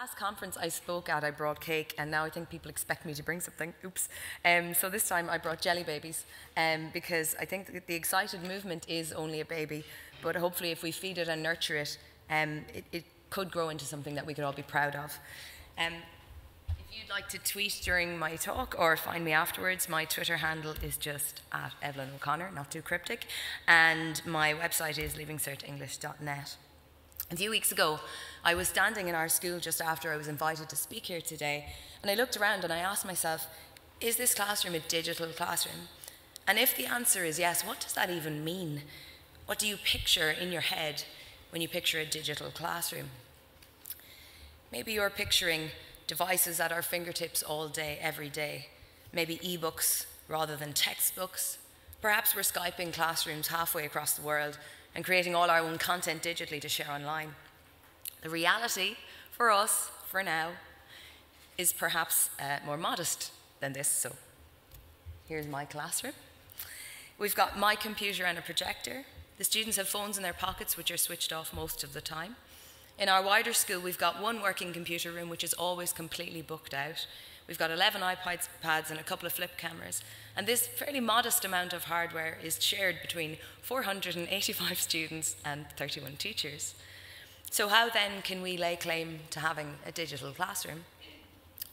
Last conference I spoke at, I brought cake, and now I think people expect me to bring something. Oops. So this time I brought jelly babies, because I think that the excited movement is only a baby, but hopefully if we feed it and nurture it, it could grow into something that we could all be proud of. If you'd like to tweet during my talk or find me afterwards, my Twitter handle is just at Evelyn O'Connor, not too cryptic, and my website is leavingcertenglish.net. A few weeks ago, I was standing in our school just after I was invited to speak here today, and I looked around and I asked myself, is this classroom a digital classroom? And if the answer is yes, what does that even mean? What do you picture in your head when you picture a digital classroom? Maybe you're picturing devices at our fingertips all day, every day. Maybe e-books rather than textbooks. Perhaps we're Skyping classrooms halfway across the world and creating all our own content digitally to share online. The reality for us, for now, is perhaps more modest than this. So here's my classroom. We've got my computer and a projector. The students have phones in their pockets, which are switched off most of the time. In our wider school, we've got one working computer room, which is always completely booked out. We've got 11 iPads and a couple of flip cameras. And this fairly modest amount of hardware is shared between 485 students and 31 teachers. So how then can we lay claim to having a digital classroom?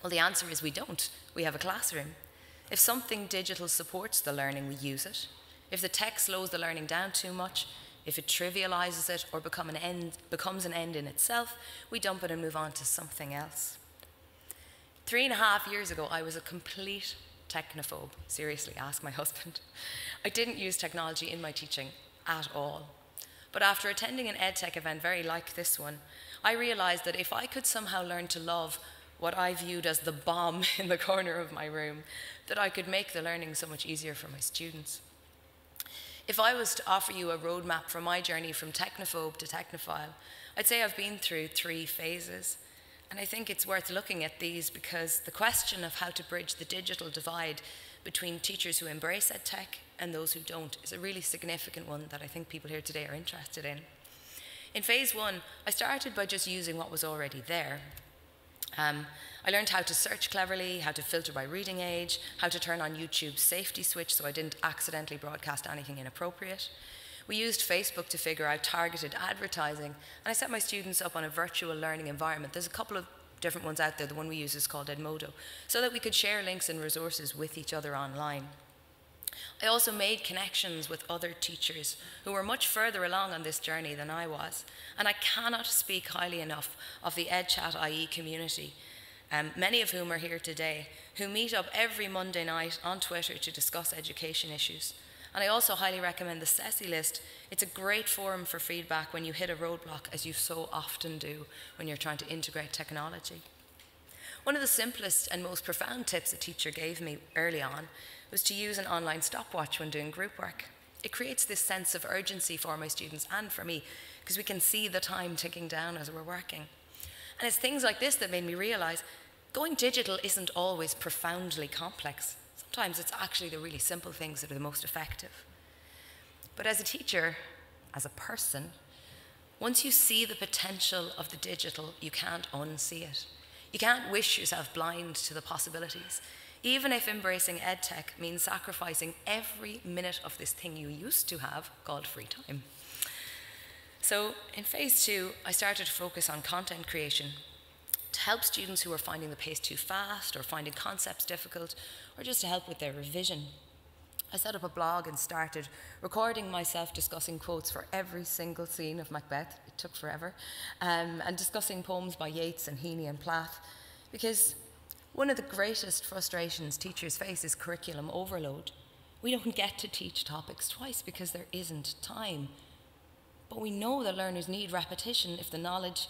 Well, the answer is we don't. We have a classroom. If something digital supports the learning, we use it. If the tech slows the learning down too much, if it trivializes it or becomes an end in itself, we dump it and move on to something else. 3.5 years ago, I was a complete technophobe. Seriously, ask my husband. I didn't use technology in my teaching at all. But after attending an EdTech event very like this one, I realized that if I could somehow learn to love what I viewed as the bomb in the corner of my room, that I could make the learning so much easier for my students. If I was to offer you a roadmap for my journey from technophobe to technophile, I'd say I've been through 3 phases. And I think it's worth looking at these because the question of how to bridge the digital divide between teachers who embrace EdTech and those who don't is a really significant one that I think people here today are interested in. In phase 1, I started by just using what was already there. I learned how to search cleverly, how to filter by reading age, how to turn on YouTube's safety switch so I didn't accidentally broadcast anything inappropriate. We used Facebook to figure out targeted advertising, and I set my students up on a virtual learning environment. There's a couple of different ones out there. The one we use is called Edmodo, so that we could share links and resources with each other online. I also made connections with other teachers who were much further along on this journey than I was, and I cannot speak highly enough of the EdChat.ie community, many of whom are here today, who meet up every Monday night on Twitter to discuss education issues. And I also highly recommend the SESI list. It's a great forum for feedback when you hit a roadblock, as you so often do when you're trying to integrate technology. One of the simplest and most profound tips a teacher gave me early on was to use an online stopwatch when doing group work. It creates this sense of urgency for my students and for me, because we can see the time ticking down as we're working. And it's things like this that made me realize going digital isn't always profoundly complex. Sometimes it's actually the really simple things that are the most effective. But as a teacher, as a person, once you see the potential of the digital, you can't unsee it. You can't wish yourself blind to the possibilities, even if embracing EdTech means sacrificing every minute of this thing you used to have called free time. So in phase 2, I started to focus on content creation to help students who are finding the pace too fast or finding concepts difficult, or just to help with their revision. I set up a blog and started recording myself discussing quotes for every single scene of Macbeth. It took forever. And discussing poems by Yeats and Heaney and Plath, because one of the greatest frustrations teachers face is curriculum overload. We don't get to teach topics twice because there isn't time. But we know that learners need repetition if the knowledge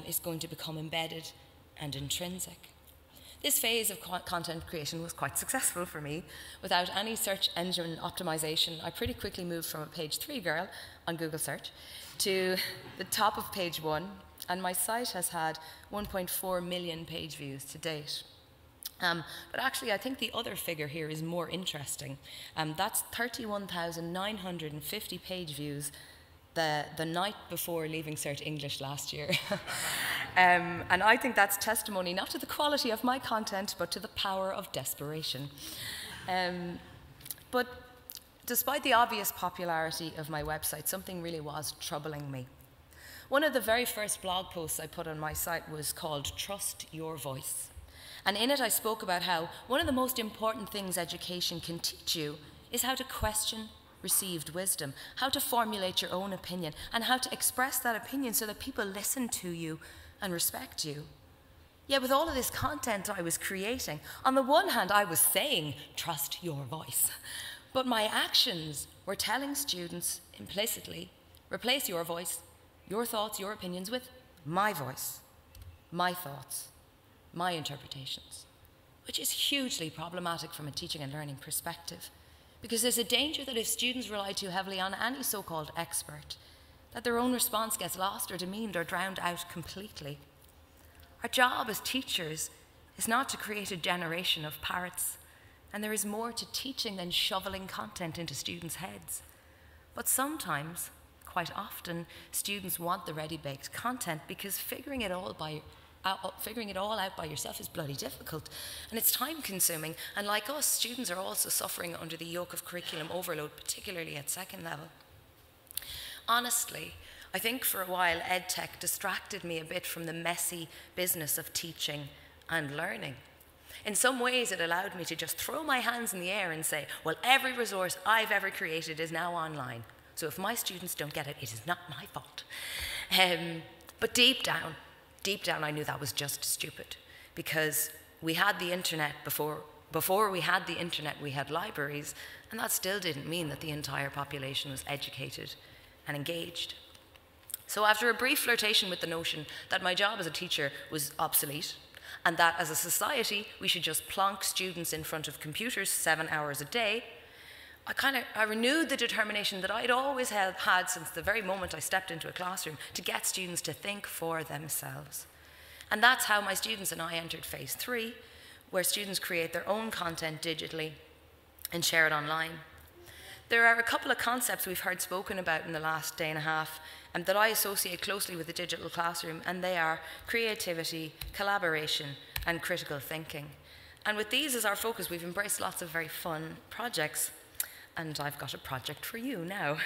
is going to become embedded and intrinsic. This phase of content creation was quite successful for me. Without any search engine optimization, I pretty quickly moved from a page 3 girl on Google search to the top of page 1, and my site has had 1.4 million page views to date. But actually, I think the other figure here is more interesting. That's 31,950 page views the night before leaving Cert English last year. And I think that's testimony not to the quality of my content, but to the power of desperation. But despite the obvious popularity of my website, something really was troubling me. One of the very first blog posts I put on my site was called Trust Your Voice. And in it I spoke about how one of the most important things education can teach you is how to question received wisdom, how to formulate your own opinion, and how to express that opinion so that people listen to you and respect you. Yet with all of this content I was creating, on the one hand I was saying, trust your voice, but my actions were telling students implicitly, replace your voice, your thoughts, your opinions with my voice, my thoughts, my interpretations, which is hugely problematic from a teaching and learning perspective, because there's a danger that if students rely too heavily on any so-called expert, that their own response gets lost or demeaned or drowned out completely. Our job as teachers is not to create a generation of parrots, and there is more to teaching than shoveling content into students' heads. But sometimes, quite often, students want the ready-baked content because figuring it all out by yourself is bloody difficult, and it's time-consuming, and like us, students are also suffering under the yoke of curriculum overload, particularly at second level. Honestly, I think for a while EdTech distracted me a bit from the messy business of teaching and learning. In some ways, it allowed me to just throw my hands in the air and say, well, every resource I've ever created is now online, so if my students don't get it, it is not my fault. But deep down, I knew that was just stupid, because we had the internet before we had the internet, we had libraries, and that still didn't mean that the entire population was educated and engaged. So after a brief flirtation with the notion that my job as a teacher was obsolete, and that as a society we should just plonk students in front of computers 7 hours a day, I renewed the determination that I'd always had since the very moment I stepped into a classroom to get students to think for themselves. And that's how my students and I entered phase 3, where students create their own content digitally and share it online. There are a couple of concepts we've heard spoken about in the last day and a half and that I associate closely with the digital classroom, and they are creativity, collaboration, and critical thinking. And with these as our focus, we've embraced lots of very fun projects, and I've got a project for you now.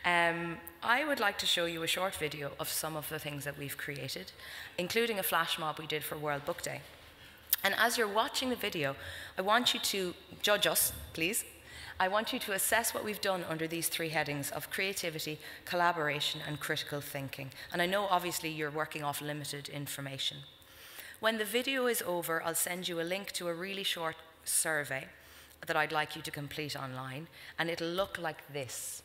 I would like to show you a short video of some of the things that we've created, including a flash mob we did for World Book Day. And as you're watching the video, I want you to judge us, please. I want you to assess what we've done under these 3 headings of creativity, collaboration, and critical thinking. And I know obviously you're working off limited information. When the video is over, I'll send you a link to a really short survey that I'd like you to complete online, and it'll look like this.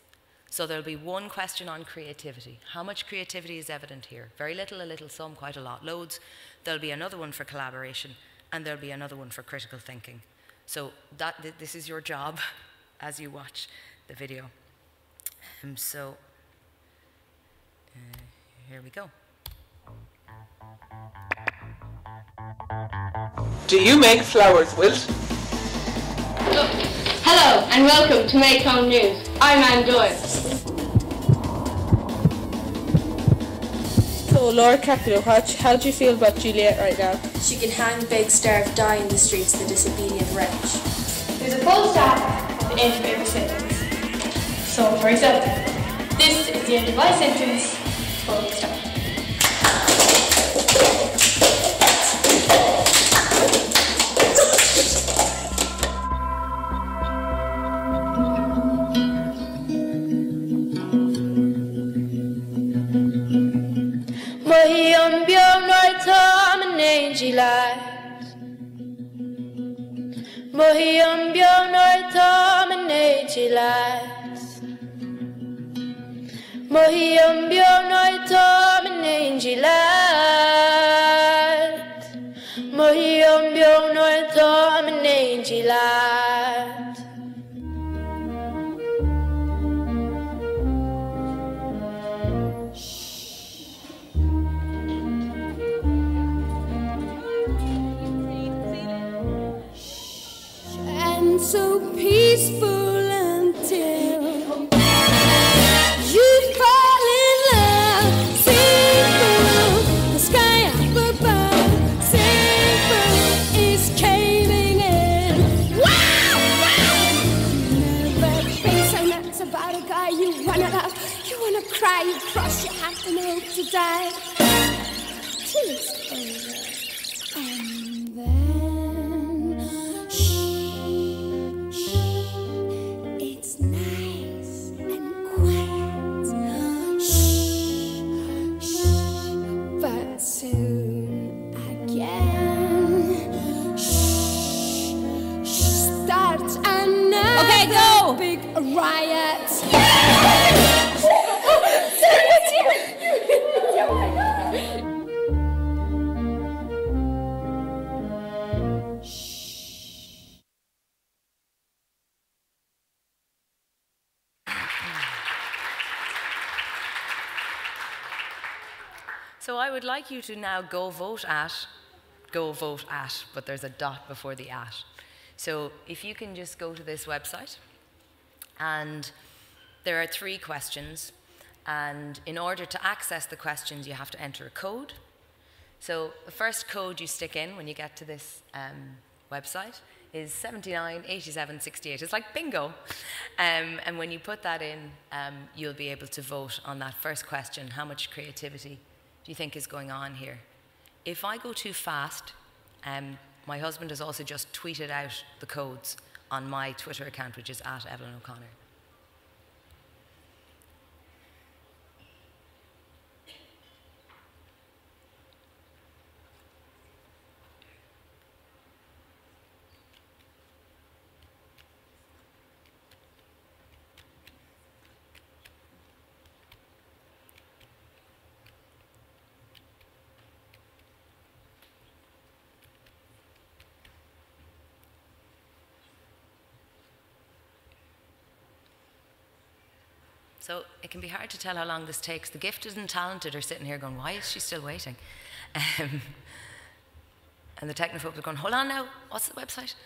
So there'll be one question on creativity. How much creativity is evident here? Very little, a little, some, quite a lot, loads. There'll be another one for collaboration, and there'll be another one for critical thinking. So this is your job as you watch the video. Here we go. Do you make flowers wilt? Hello and welcome to Make Home News. I'm Anne Doyle. So Laura Capito, how do you feel about Juliet right now? She can hang, beg, starve, die in the streets, the disobedient wretch. There's a full stop at the end of every sentence. So for example, this is the end of my sentence, full stop. And so peaceful until you fall. got a guy you wanna love, you wanna cry, you cross your heart and hope to die. Till it's over, and then shh, shh, it's nice and quiet. Shh, shh, but soon again, shh, shh, starts another big riot. So I would like you to now go vote at, but there's a dot before the at. So if you can just go to this website, and there are 3 questions, and in order to access the questions you have to enter a code. So the first code you stick in when you get to this website is 798768. It's like bingo. And when you put that in, you'll be able to vote on that first question. How much creativity do you think is going on here? If I go too fast, my husband has also just tweeted out the codes on my Twitter account, which is at Evelyn O'Connor. So it can be hard to tell how long this takes. The gifted and talented are sitting here going, why is she still waiting? And the technophobes are going, hold on now, what's the website?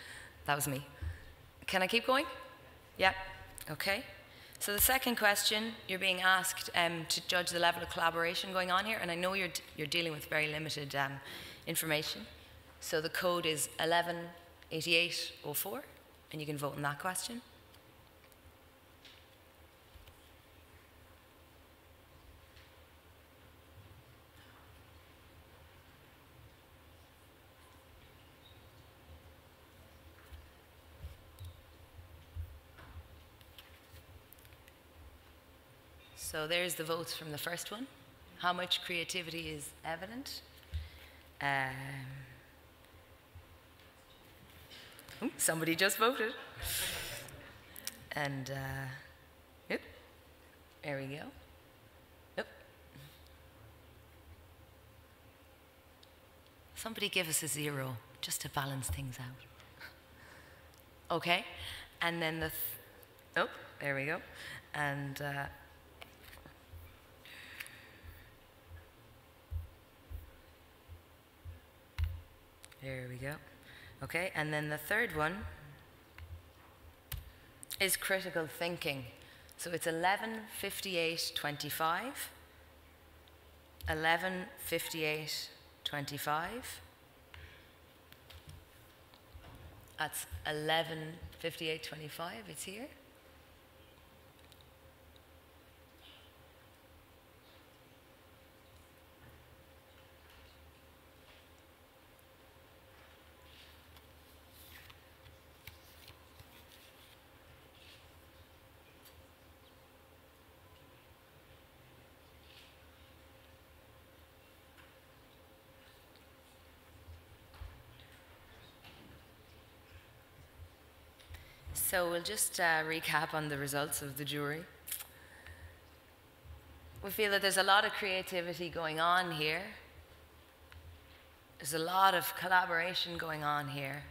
That was me. Can I keep going? Yeah, okay. So the second question, you're being asked to judge the level of collaboration going on here, and I know you're dealing with very limited information. So the code is 118804, and you can vote on that question. So there's the votes from the first one. How much creativity is evident? Somebody just voted. And, yep, there we go. Yep. Somebody give us a 0, just to balance things out. Okay, and then the, oh, there we go. And, there we go. Okay, and then the third one is critical thinking. So it's 115825, 115825. That's 115825, it's here. So we'll just recap on the results of the jury. We feel that there's a lot of creativity going on here. There's a lot of collaboration going on here.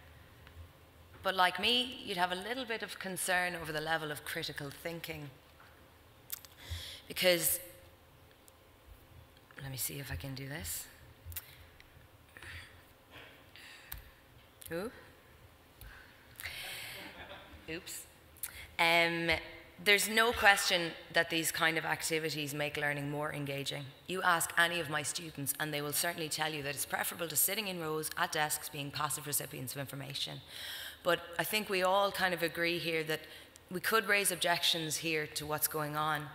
But like me, you'd have a little bit of concern over the level of critical thinking. Because, let me see if I can do this. Ooh. Oops. There's no question that these kind of activities make learning more engaging. You ask any of my students and they will certainly tell you that it's preferable to sitting in rows at desks being passive recipients of information. But I think we all kind of agree here that we could raise objections here to what's going on.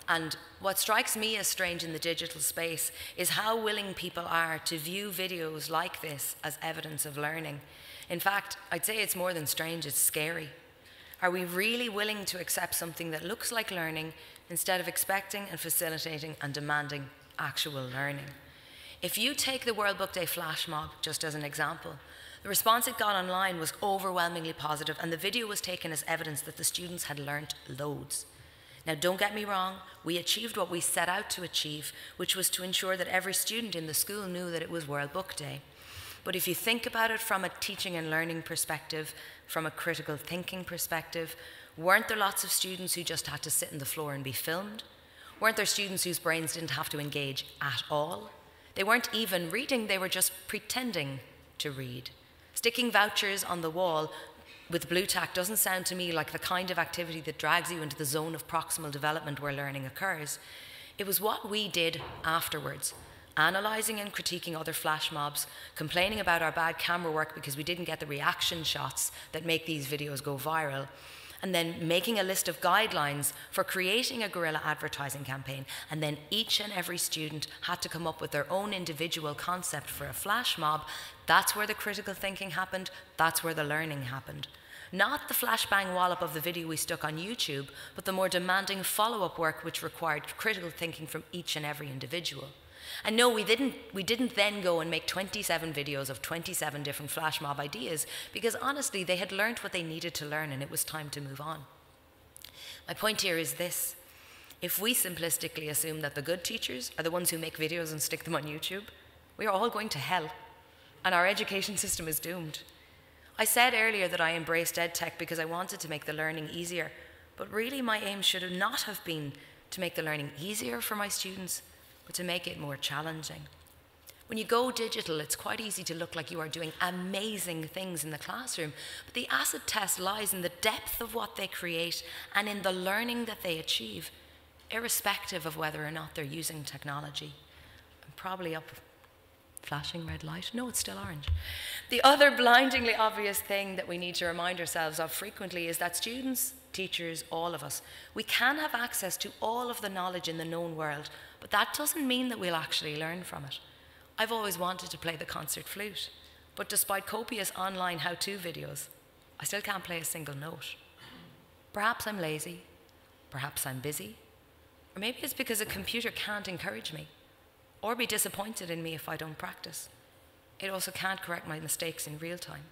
And what strikes me as strange in the digital space is how willing people are to view videos like this as evidence of learning. In fact, I'd say it's more than strange, it's scary. Are we really willing to accept something that looks like learning instead of expecting and facilitating and demanding actual learning? If you take the World Book Day flash mob just as an example, the response it got online was overwhelmingly positive, and the video was taken as evidence that the students had learnt loads. Now, don't get me wrong, we achieved what we set out to achieve, which was to ensure that every student in the school knew that it was World Book Day. But if you think about it from a teaching and learning perspective, from a critical thinking perspective, weren't there lots of students who just had to sit on the floor and be filmed? Weren't there students whose brains didn't have to engage at all? They weren't even reading, they were just pretending to read. Sticking vouchers on the wall with blue tack doesn't sound to me like the kind of activity that drags you into the zone of proximal development where learning occurs. It was what we did afterwards, analysing and critiquing other flash mobs, complaining about our bad camera work because we didn't get the reaction shots that make these videos go viral, and then making a list of guidelines for creating a guerrilla advertising campaign. And then each and every student had to come up with their own individual concept for a flash mob. That's where the critical thinking happened, that's where the learning happened. Not the flashbang wallop of the video we stuck on YouTube, but the more demanding follow-up work which required critical thinking from each and every individual. And no, we didn't then go and make 27 videos of 27 different flash mob ideas, because honestly, they had learnt what they needed to learn and it was time to move on. My point here is this: if we simplistically assume that the good teachers are the ones who make videos and stick them on YouTube, we are all going to hell, and our education system is doomed. I said earlier that I embraced EdTech because I wanted to make the learning easier, but really my aim should not have been to make the learning easier for my students, but to make it more challenging. When you go digital, it's quite easy to look like you are doing amazing things in the classroom, but the acid test lies in the depth of what they create and in the learning that they achieve, irrespective of whether or not they're using technology. I'm probably up flashing red light. No, it's still orange. The other blindingly obvious thing that we need to remind ourselves of frequently is that students, teachers, all of us, we can have access to all of the knowledge in the known world, but that doesn't mean that we'll actually learn from it. I've always wanted to play the concert flute, but despite copious online how-to videos, I still can't play a single note. Perhaps I'm lazy, perhaps I'm busy, or maybe it's because a computer can't encourage me or be disappointed in me if I don't practice. It also can't correct my mistakes in real time.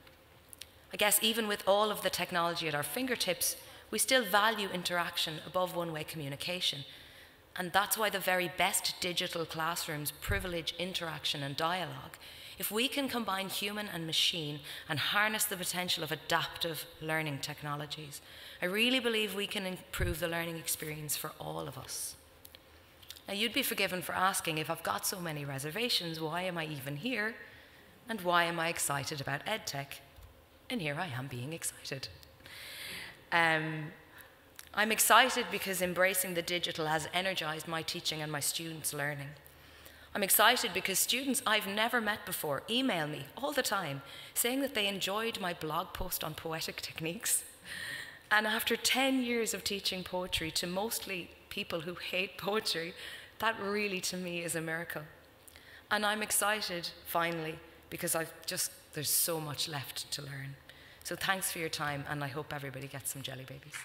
I guess even with all of the technology at our fingertips, we still value interaction above one-way communication. And that's why the very best digital classrooms privilege interaction and dialogue. If we can combine human and machine and harness the potential of adaptive learning technologies, I really believe we can improve the learning experience for all of us. Now, you'd be forgiven for asking, if I've got so many reservations, why am I even here? And why am I excited about EdTech? And here I am being excited. I'm excited because embracing the digital has energized my teaching and my students' learning. I'm excited because students I've never met before email me all the time saying that they enjoyed my blog post on poetic techniques. And after 10 years of teaching poetry to mostly people who hate poetry, that really to me is a miracle. And I'm excited, finally, because there's so much left to learn. So thanks for your time, and I hope everybody gets some jelly babies.